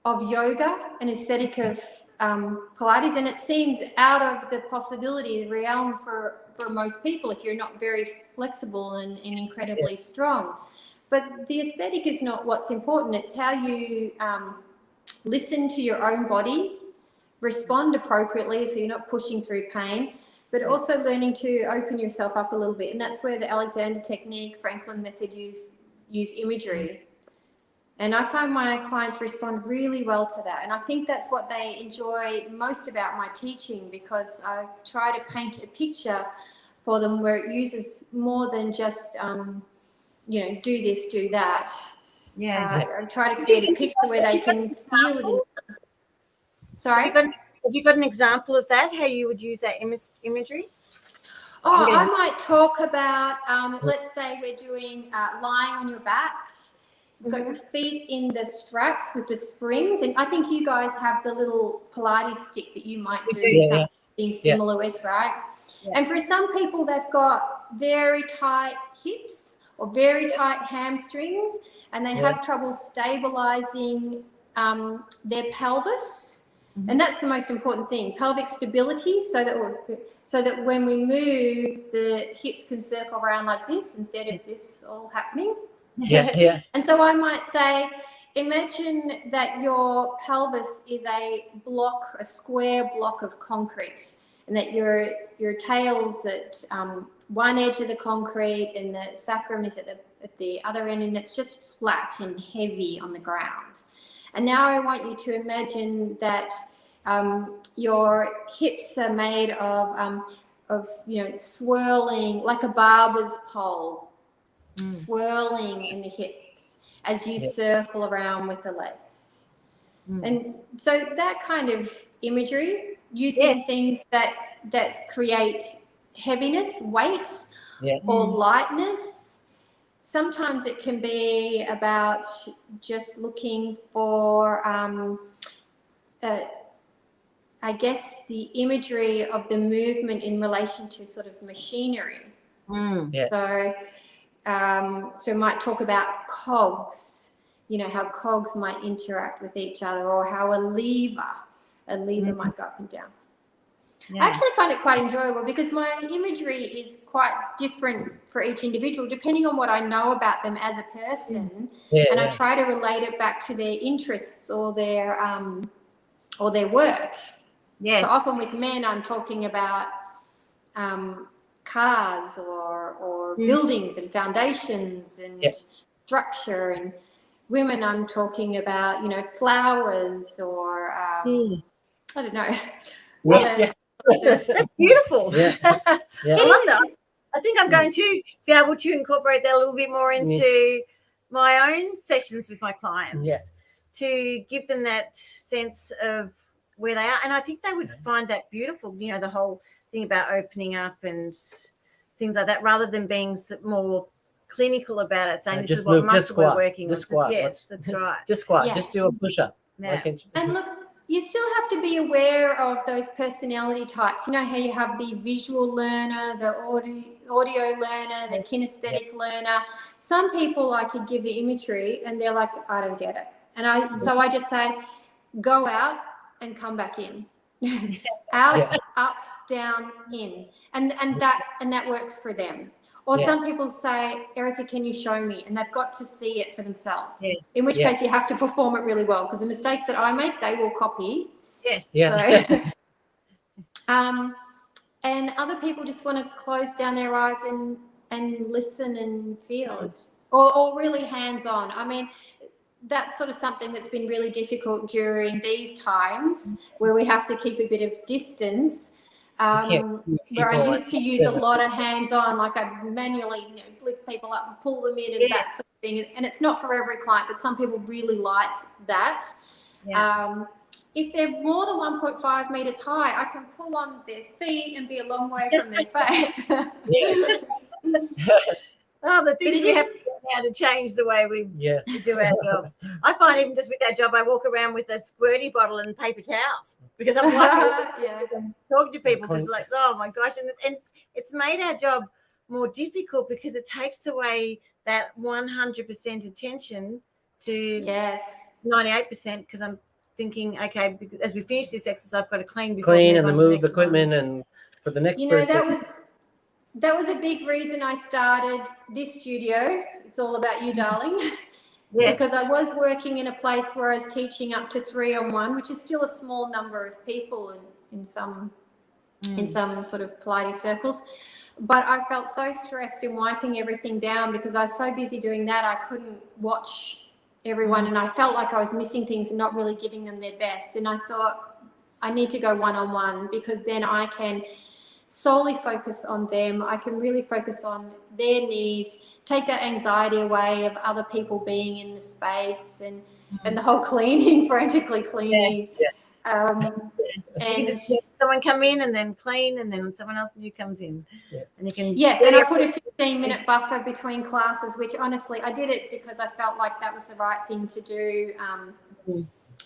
yoga and aesthetic of Pilates, and it seems out of the possibility, the realm for most people if you're not very flexible and incredibly strong. But the aesthetic is not what's important. It's how you listen to your own body, respond appropriately so you're not pushing through pain, but also learning to open yourself up a little bit. And that's where the Alexander technique, Franklin method use imagery. And I find my clients respond really well to that. And I think that's what they enjoy most about my teaching, because I try to paint a picture for them where it uses more than just, you know, do this, do that. I try to create a picture where they can feel it. Sorry? Have you got an example of that, how you would use that imagery? Oh, I might talk about, let's say we're doing lying on your back. You've got your feet in the straps with the springs, and I think you guys have the little Pilates stick that you might do something similar with, right? And for some people, they've got very tight hips or very tight hamstrings, and they have trouble stabilizing their pelvis. And that's the most important thing, pelvic stability, so that when we move, the hips can circle around like this instead of this all happening. And so I might say, imagine that your pelvis is a square block of concrete, and that your tail's at one edge of the concrete and the sacrum is at the other end, and it's just flat and heavy on the ground. And now I want you to imagine that your hips are made of you know, swirling like a barber's pole. Swirling in the hips as you circle around with the legs. And so that kind of imagery, using things that create heaviness, weight, or lightness. Sometimes it can be about just looking for, I guess, the imagery of the movement in relation to sort of machinery. So we might talk about cogs, you know, how cogs might interact with each other, or how a lever might go up and down. I actually find it quite enjoyable because my imagery is quite different for each individual, depending on what I know about them as a person. And I try to relate it back to their interests or their work. So often with men, I'm talking about cars or buildings and foundations and structure, and women I'm talking about, you know, flowers or I don't know. That's beautiful. I love that. I think I'm going to be able to incorporate that a little bit more into my own sessions with my clients to give them that sense of where they are. And I think they would find that beautiful, you know, the whole thing about opening up and things like that, rather than being more clinical about it, saying this is what muscle we're working on. Yes, that's right. Just squat. Just do a push-up. And look, you still have to be aware of those personality types. You know how you have the visual learner, the audio learner, the kinesthetic learner. Some people I could give the imagery and they're like, I don't get it. And so I just say, go out and come back in. Out, up, down, in. And that works for them. Or some people say, Erica, can you show me? And they've got to see it for themselves. In which case you have to perform it really well, because the mistakes that I make, they will copy. So, and other people just want to close down their eyes and listen and feel it. Or really hands-on. I mean, that's sort of something that's been really difficult during these times where we have to keep a bit of distance. where I used to use a lot of hands-on, like I manually lift people up and pull them in and that sort of thing. And it's not for every client, but some people really like that. Yeah. If they're more than 1.5 meters high, I can pull on their feet and be a long way from their face. Oh, the things we have to learn how to change the way we do our job. I find even just with our job, I walk around with a squirty bottle and paper towels because I'm talking to people because like, oh my gosh, and it's made our job more difficult because it takes away that 100% attention to 98% because I'm thinking, okay, as we finish this exercise, I've got to clean and then move the equipment and for the next person. That was a big reason I started this studio. It's all about you, darling. Because I was working in a place where I was teaching up to 3-on-1, which is still a small number of people in some sort of Pilates circles. But I felt so stressed in wiping everything down because I was so busy doing that I couldn't watch everyone, and I felt like I was missing things and not really giving them their best. And I thought I need to go one-on-one because then I can solely focus on them. I can really focus on their needs, take that anxiety away of other people being in the space and the whole cleaning, frantically cleaning. And someone come in and then clean and then someone else new comes in. And you can and I put a 15-minute buffer between classes, which honestly I did it because I felt like that was the right thing to do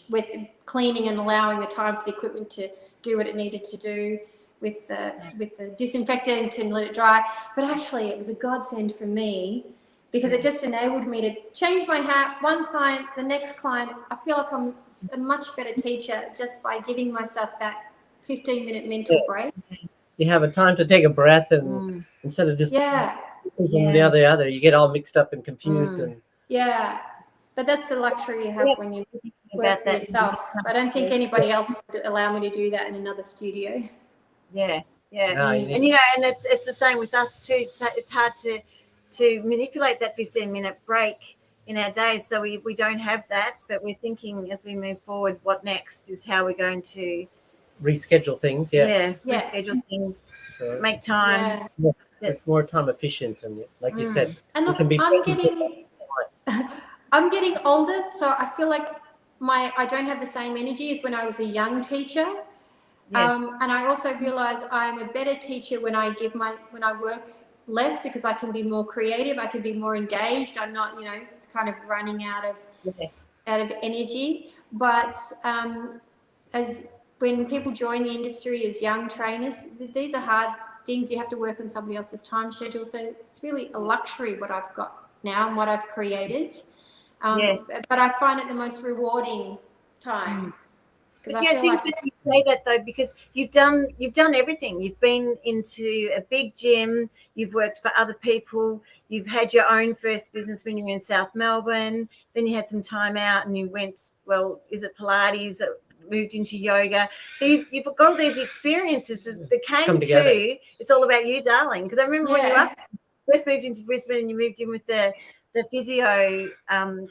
with cleaning and allowing the time for the equipment to do what it needed to do with the disinfectant and let it dry. But actually it was a godsend for me because it just enabled me to change my hat. One client, the next client, I feel like I'm a much better teacher just by giving myself that 15-minute mental break. You have a time to take a breath and instead of just thinking the other, you get all mixed up and confused. And but that's the luxury you have when you work for yourself. I don't think anybody else would allow me to do that in another studio. No, and and it's the same with us too. It's hard to manipulate that 15-minute break in our days, so we don't have that. But we're thinking as we move forward, what next is how we're going to reschedule things. Reschedule things, make time. It's more time efficient, and like you said, and look, I'm getting older, so I feel like I don't have the same energy as when I was a young teacher. And I also realize I'm a better teacher when I work less because I can be more creative, I can be more engaged. I'm not, kind of running out of energy. But as when people join the industry as young trainers, these are hard things. You have to work on somebody else's time schedule. So it's really a luxury what I've got now and what I've created. But I find it the most rewarding time. It's interesting you say that though, because you've done everything. You've been into a big gym, you've worked for other people, you've had your own first business when you were in South Melbourne, then you had some time out and you went, is it Pilates, moved into yoga. So you've got all these experiences that came to, it's all about you, darling. Because I remember when you first moved into Brisbane and you moved in with the physio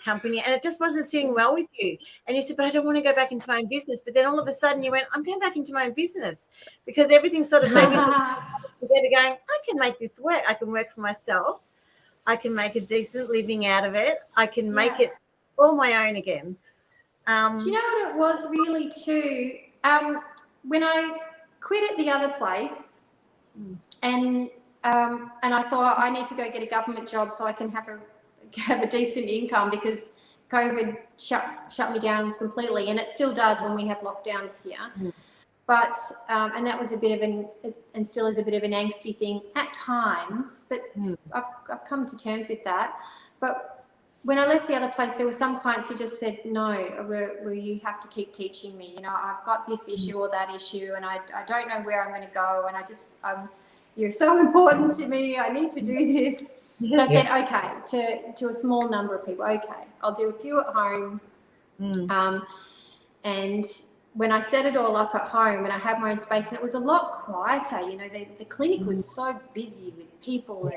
company, and it just wasn't sitting well with you. And you said, but I don't want to go back into my own business. But then all of a sudden you went, I'm going back into my own business because everything sort of made me together going, I can make this work. I can work for myself. I can make a decent living out of it. I can make it all my own again. Do you know what it was really too? When I quit at the other place and I thought I need to go get a government job so I can have a decent income because COVID shut me down completely, and it still does when we have lockdowns here. But and that was a bit of and still is a bit of an angsty thing at times. But I've come to terms with that. But when I left the other place, there were some clients who just said, "No, well, you have to keep teaching me. I've got this issue or that issue, and I don't know where I'm going to go, and you're so important to me. I need to do this." So I said, okay, to a small number of people. Okay, I'll do a few at home. And when I set it all up at home and I had my own space, and it was a lot quieter, the clinic was so busy with people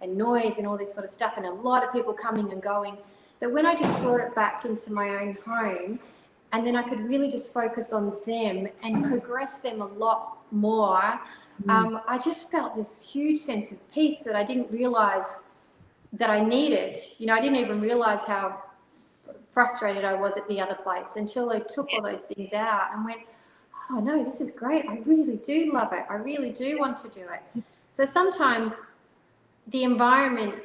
and noise and all this sort of stuff, and a lot of people coming and going, that when I just brought it back into my own home, and then I could really just focus on them and progress them a lot more. I just felt this huge sense of peace that I didn't realize that I needed. You know, I didn't even realize how frustrated I was at the other place until I took all those things out and went, oh no, this is great. I really do love it. I really do want to do it. So sometimes the environment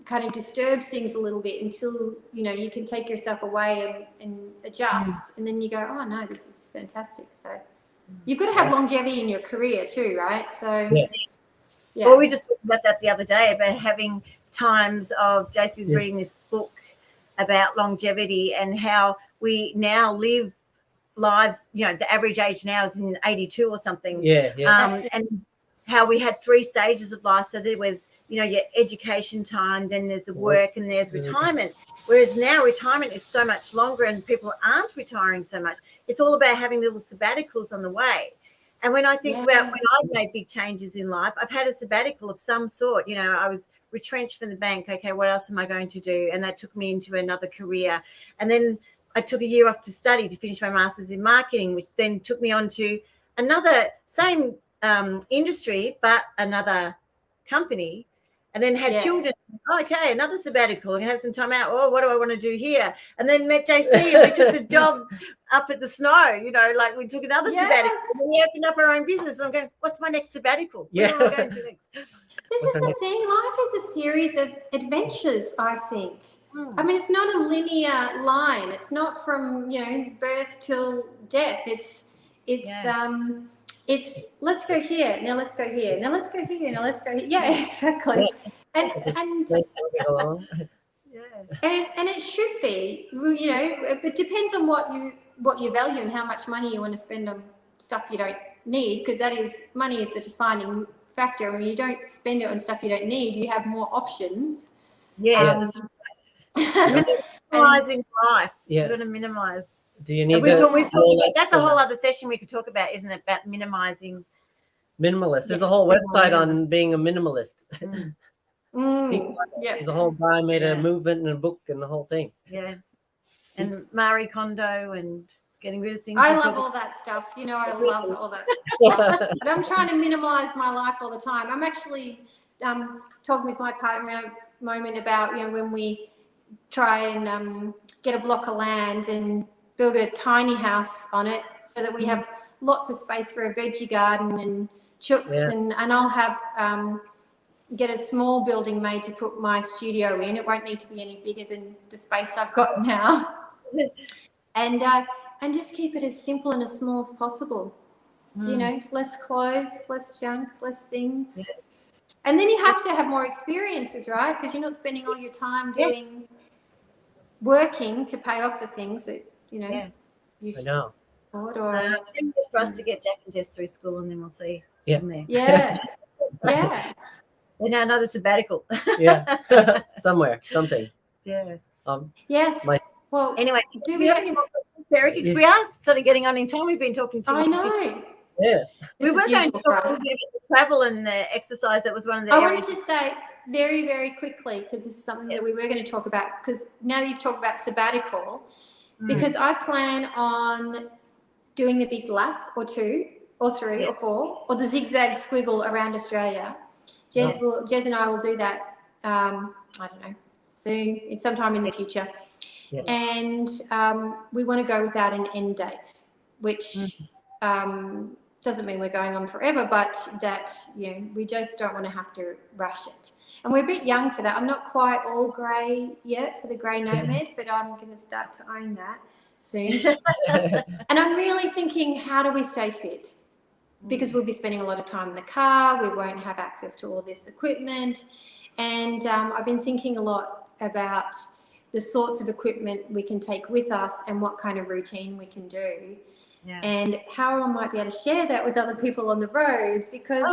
kind of disturbs things a little bit until, you know, you can take yourself away and adjust. And then you go, oh no, this is fantastic. So you've got to have longevity in your career too, right? So yeah. Well, we just talked about that the other day, about having times of JC's reading this book about longevity and how we now live lives, you know, the average age now is in 82 or something. And how we had 3 stages of life. So there was, you know, your education time, then there's the work, and there's retirement. Whereas now retirement is so much longer and people aren't retiring so much. It's all about having little sabbaticals on the way. And when I think about when I've made big changes in life, I've had a sabbatical of some sort. You know, I was retrenched from the bank. Okay, what else am I going to do? And that took me into another career. And then I took a year off to study to finish my master's in marketing, which then took me on to another same industry, but another company. And then had children. Oh, okay, another sabbatical. I'm going to have some time out. Oh, what do I want to do here? And then met JC and we took the job up at the Snow, you know, like we took another sabbatical. And then we opened up our own business. And I'm going, what's my next sabbatical? What am I going to next? This is the thing. Life is a series of adventures, I think. I mean, it's not a linear line. It's not from, you know, birth till death. It's let's go here, now let's go here, now let's go here, now let's go here. Yeah, exactly. And it should be, you know, it depends on what you value and how much money you want to spend on stuff you don't need, because money is the defining factor. When you don't spend it on stuff you don't need, you have more options. Minimizing life. You've got to minimize. Do you need that's a whole other session we could talk about, isn't it? About minimizing. Minimalist. There's a whole website on being a minimalist. There's a whole guy made a movement and a book and the whole thing. Yeah. And Marie Kondo and getting rid of things. I love all that stuff. You know, I love all that stuff. But I'm trying to minimize my life all the time. I'm actually talking with my partner at the moment about, you know, when we try and get a block of land and build a tiny house on it so that we have lots of space for a veggie garden and chooks, and I'll have get a small building made to put my studio in. It won't need to be any bigger than the space I've got now. And just keep it as simple and as small as possible. You know, less clothes, less junk, less things. And then you have to have more experiences, right? Because you're not spending all your time working to pay off the things that, you know, you should afford. It's for us to get Jack and Jess through school, and then we'll see. Yes. And now another sabbatical. Somewhere, something. Yes. Well, anyway, do we have any more questions, Sarah? Because we are sort of getting on in time. We've been talking to. I know. We were going to talk about the travel and the exercise. That was one of the I areas. wanted to say very, very quickly, because this is something that we were going to talk about, because now you've talked about sabbatical, because I plan on doing the big lap or 2 or 3 or 4 or the zigzag squiggle around Australia. Jez and I will do that, I don't know, soon, sometime in the future. And we want to go without an end date, which doesn't mean we're going on forever, but that, you know, we just don't want to have to rush it. And we're a bit young for that. I'm not quite all grey yet for the grey nomad, but I'm going to start to own that soon. And I'm really thinking, how do we stay fit? Because we'll be spending a lot of time in the car. We won't have access to all this equipment. And I've been thinking a lot about the sorts of equipment we can take with us and what kind of routine we can do. And how I might be able to share that with other people on the road, because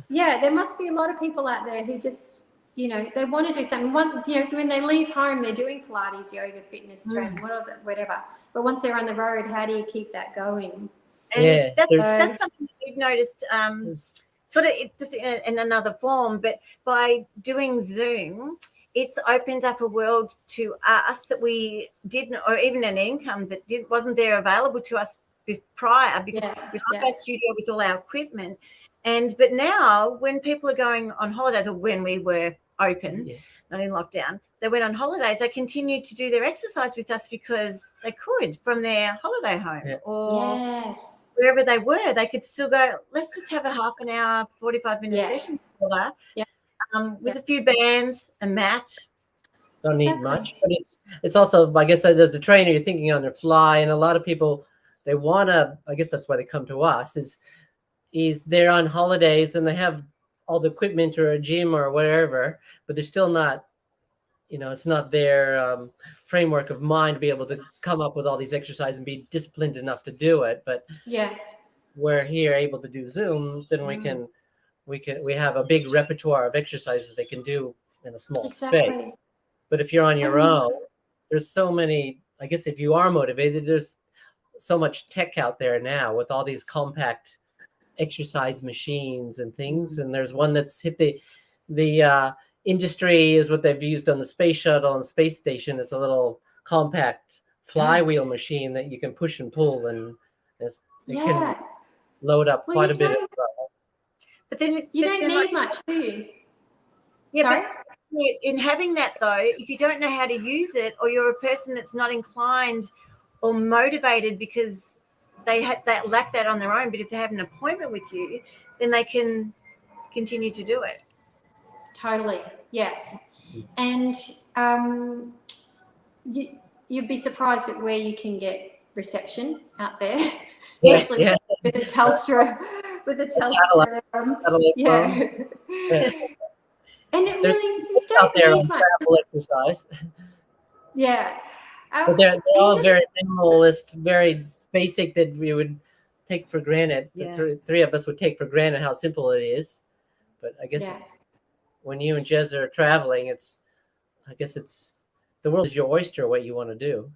there must be a lot of people out there who just, you know, they want to do something. You know, when they leave home, they're doing Pilates, yoga, fitness training, whatever. But once they're on the road, how do you keep that going? And that's something we've noticed, sort of just in another form, but by doing Zoom, it's opened up a world to us that we didn't, or even an income that wasn't there available to us prior, because we have our studio with all our equipment. But now when people are going on holidays, or when we were open, not in lockdown, they went on holidays, they continued to do their exercise with us because they could from their holiday home or wherever they were. They could still go, let's just have a half an hour, 45-minute session together with a few bands, a mat. Don't need much, but it's also, I guess, as a trainer, you're thinking on the fly, and a lot of people, they want to, I guess that's why they come to us, is they're on holidays and they have all the equipment or a gym or whatever, but they're still not, it's not their framework of mind to be able to come up with all these exercises and be disciplined enough to do it. But we're here able to do Zoom, then we have a big repertoire of exercises they can do in a small space. But if you're on your own, there's so many, I guess if you are motivated, there's so much tech out there now with all these compact exercise machines and things. And there's one that's hit the industry, is what they've used on the space shuttle and space station. It's a little compact flywheel machine that you can push and pull, and it can load up quite a bit of but then you don't need much, do you? But in having that, though, if you don't know how to use it, or you're a person that's not inclined or motivated because they lack that on their own, but if they have an appointment with you, then they can continue to do it. Totally, yes. And you'd be surprised at where you can get reception out there, especially with a Telstra. And it really, you don't need much. Exercise. But they're all very minimalist, very basic, that we would take for granted. The three of us would take for granted how simple it is. But I guess it's, when you and Jez are traveling, the world is your oyster, what you want to do.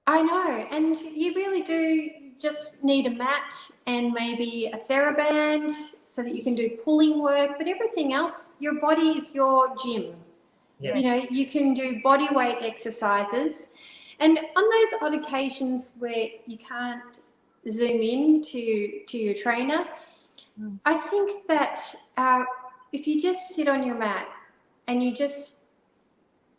I know. And you really do just need a mat and maybe a TheraBand so that you can do pulling work. But everything else, your body is your gym. You can do body weight exercises. And on those odd occasions where you can't Zoom in to your trainer, I think that if you just sit on your mat and you just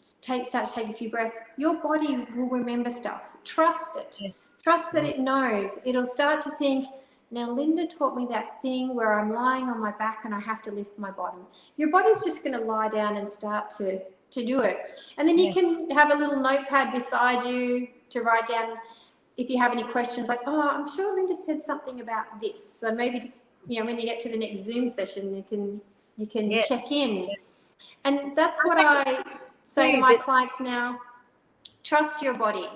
start to take a few breaths, your body will remember stuff. Trust it. Trust that it knows. It'll start to think, now Linda taught me that thing where I'm lying on my back and I have to lift my bottom. Your body's just going to lie down and start to do it. And then you can have a little notepad beside you to write down if you have any questions, like, oh, I'm sure Linda said something about this. So maybe just, when you get to the next Zoom session, you can check in. And that's what I say to my clients now. Trust your body.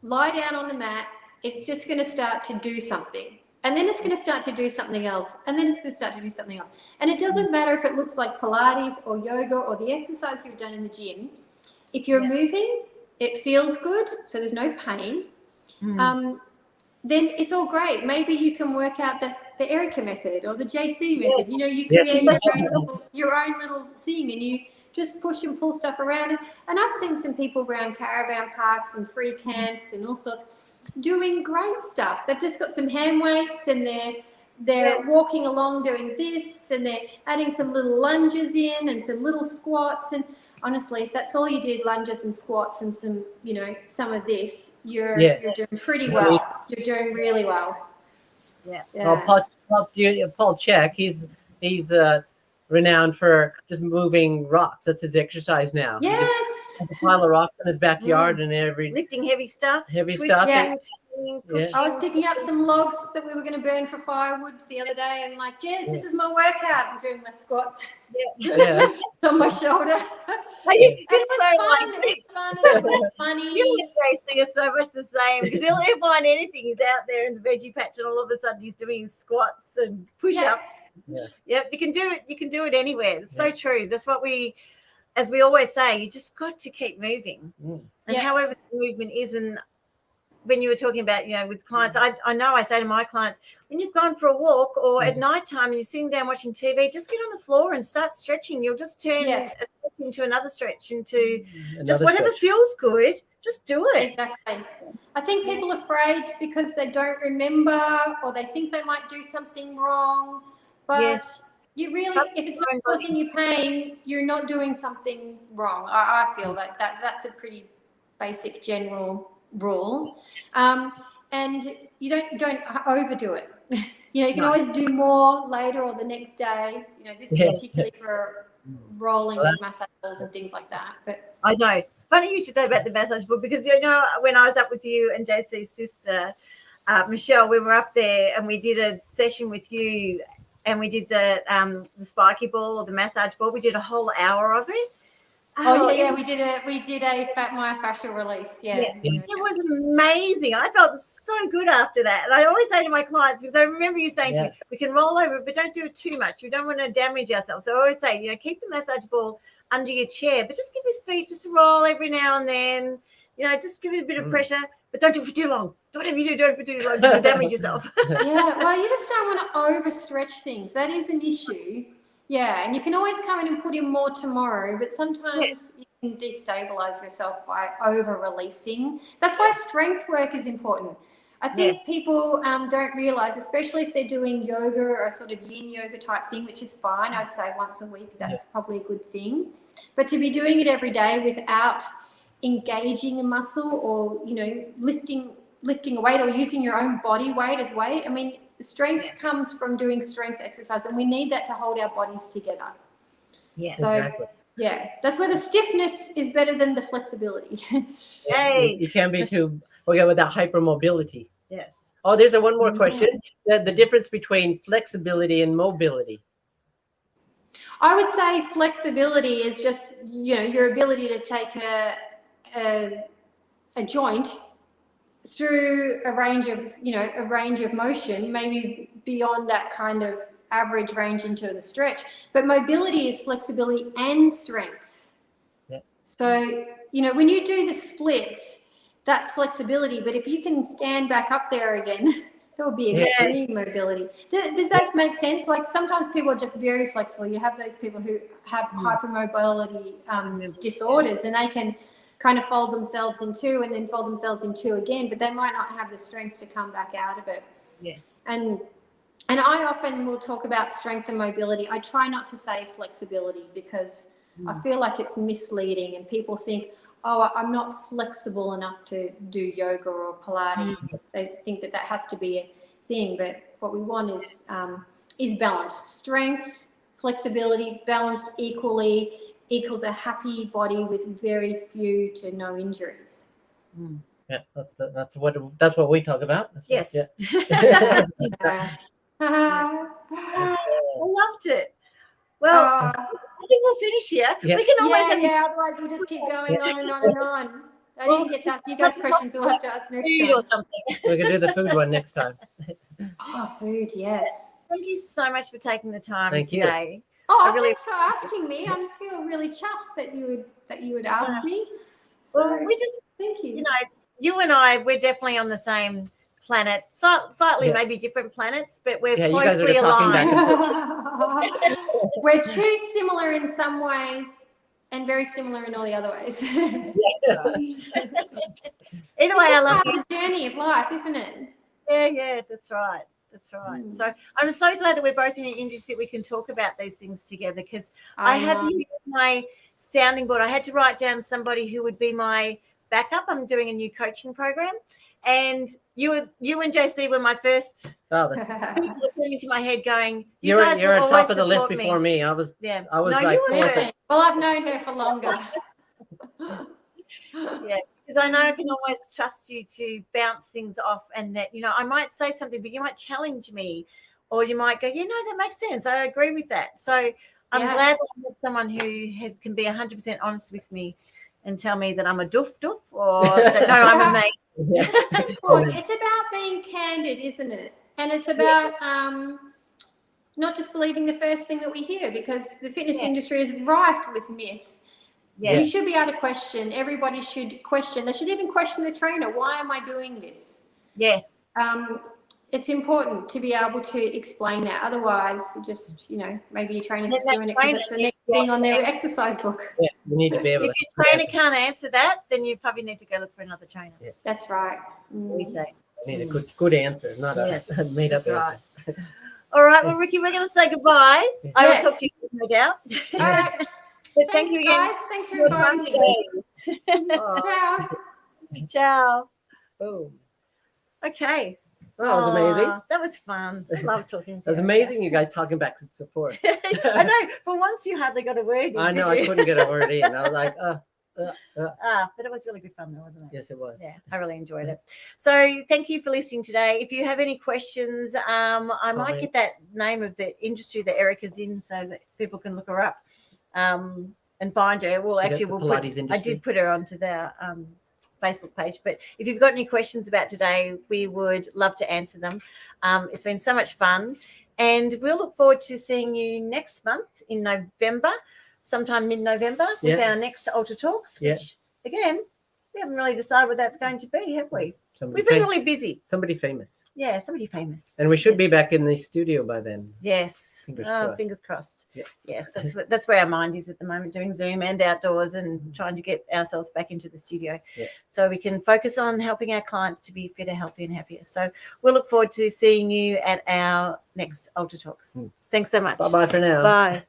Lie down on the mat. It's just going to start to do something. And then it's going to start to do something else. And then it's going to start to do something else. And it doesn't matter if it looks like Pilates or yoga or the exercise you've done in the gym. If you're moving, it feels good, so there's no pain. Then it's all great. Maybe you can work out the Erica method or the JC method. You create your own little thing, and you just push and pull stuff around. And I've seen some people around caravan parks and free camps and all sorts doing great stuff. They've just got some hand weights and they're walking along doing this, and they're adding some little lunges in and some little squats. And honestly, if that's all you did, lunges and squats and some, some of this, you're doing pretty well. You're doing really well. Well, Paul Check, he's renowned for just moving rocks. That's his exercise now. Yes. He just has a pile of rocks in his backyard and lifting heavy stuff. Yeah. I was picking up some logs that we were going to burn for firewood the other day, and like, Jez, this is my workout. I'm doing my squats. On my shoulder. It was fun. It was funny. You and JC are so much the same, because he'll find anything. He's out there in the veggie patch, and all of a sudden he's doing squats and push-ups. You can do it. You can do it anywhere. It's so true. That's what as we always say, you just got to keep moving. And however the movement is, and when you were talking about, with clients, I know I say to my clients, when you've gone for a walk or at night time and you're sitting down watching TV, just get on the floor and start stretching. You'll just turn a stretching into another stretch, into just Another whatever stretch. feels good, just do it. Exactly. I think people are afraid because they don't remember or they think they might do something wrong. But Yes. you really, Trust if it's your not own body. causing you pain, you're not doing something wrong. I feel that's a pretty basic general rule. And you don't overdo it. You know, you can always do more later or the next day. You know, this is particularly for rolling with massage balls and things like that. But I know. Funny you should say about the massage ball, because you know when I was up with you and JC's sister, Michelle, we were up there and we did a session with you, and we did the spiky ball or the massage ball. We did a whole hour of it. we did a myofascial release. Yeah. It was amazing. I felt so good after that. And I always say to my clients, because I remember you saying to me, we can roll over, but don't do it too much. We don't want to damage ourselves. So I always say, you know, keep the massage ball under your chair, but just give his feet just a roll every now and then. You know, just give it a bit of pressure, but don't do it for too long. Whatever you do, don't do it for too long. You'll damage yourself. Yeah, well, you just don't want to overstretch things. That is an issue. Yeah, and you can always come in and put in more tomorrow, but sometimes you can destabilize yourself by over-releasing. That's why strength work is important. I think people don't realize, especially if they're doing yoga or a sort of yin yoga type thing, which is fine. I'd say once a week, that's probably a good thing. But to be doing it every day without engaging a muscle or, you know, lifting a weight or using your own body weight as weight. I mean, strength comes from doing strength exercise, and we need that to hold our bodies together. Yeah. So, Exactly. yeah, that's where the stiffness is better than the flexibility. You can't be too with that hypermobility. Yes. Oh, there's one more question. The difference between flexibility and mobility. I would say flexibility is just, you know, your ability to take a joint through a range of motion, maybe beyond that kind of average range into the stretch. But mobility is flexibility and strength. Yeah. So, you know, when you do the splits, that's flexibility. But if you can stand back up there again, that would be extreme mobility. Does that make sense? Like sometimes people are just very flexible. You have those people who have hypermobility disorders, and they can kind of fold themselves in two and then fold themselves in two again, but they might not have the strength to come back out of it. Yes. And I often will talk about strength and mobility. I try not to say flexibility because I feel like it's misleading and people think, oh, I'm not flexible enough to do yoga or Pilates. They think that has to be a thing, but what we want is balance. Strength, flexibility, balanced equally equals a happy body with very few to no injuries. Yeah, that's what we talk about. Yes. I I loved it. Well, I think we'll finish here. Yeah. We can always otherwise we'll just keep going on and on and on. I didn't get to ask you guys questions, so we'll have to ask next food time. or something. We can do the food one next time. Oh, food, yes. Thank you so much for taking the time Thank you. today. Oh, I really- thanks for asking me. I feel really chuffed that you would ask me. So Well, we just, thank you. you know, you and I, we're definitely on the same planet, slightly Yes. maybe different planets, but we're You guys are closely talking back aligned. and We're too similar in some ways and very similar in all the other ways. Either way, I love part you. of the journey of life, isn't it? Yeah, that's right. That's right. So I'm so glad that we're both in an industry that we can talk about these things together, because I have you as my sounding board. I had to write down somebody who would be my backup. I'm doing a new coaching program, and you and JC were my first people that came into my head going, You're guys on will top of the always list support before me. I was Yeah. I was No, like you were fourth. first. Well, I've known her for longer. Yeah, because I know I can always trust you to bounce things off, and that, you know, I might say something, but you might challenge me, or you might go, you know, that makes sense. I agree with that. So I'm glad that I have someone who can be 100% honest with me and tell me that I'm a doof, or that no, I'm a mate. Yes. It's about being candid, isn't it? And it's about not just believing the first thing that we hear, because the fitness industry is rife with myths. Yes. You should be able to question. Everybody should question. They should even question the trainer. Why am I doing this? Yes. It's important to be able to explain that. Otherwise, just, you know, maybe your trainer's just doing it because it's the next being on their exercise book. Yeah, you need to be able If to. your trainer can't answer that, then you probably need to go look for another trainer. Yeah. That's right. We say. I need a good answer, not Yes, a made up that's answer. right. All right, well, Ricky, we're going to say goodbye. Yeah. I will Yes. talk to you soon, no doubt. All right. But thank Thanks, you again guys. Thanks for for your time inviting me. today. Oh, Ciao. Ciao. boom. Okay. Oh, that was amazing. Aw, that was fun. I love talking to That was you. amazing, you guys talking back and support. I know. For once, you hardly got a word in. I know, did I you? couldn't get a word in. I was like, But it was really good fun, though, wasn't it? yes, it was. Yeah, I really enjoyed it. So thank you for listening today. If you have any questions, I might get that name of the industry that Erica's in so that people can look her up and find her. Well, actually, I did put her onto the Facebook page. But if you've got any questions about today, we would love to answer them. It's been so much fun. And we'll look forward to seeing you next month in November, sometime mid-November, with our next ALTA Talks, which, again, we haven't really decided what that's going to be, have we? We've been really busy. Somebody famous. Yeah, somebody famous. And we should be back in the studio by then. Yes. Fingers crossed. Yes, that's where our mind is at the moment, doing Zoom and outdoors and trying to get ourselves back into the studio so we can focus on helping our clients to be fitter, healthy and happier. So we'll look forward to seeing you at our next ALTA Talks. Thanks so much. Bye-bye for now. Bye.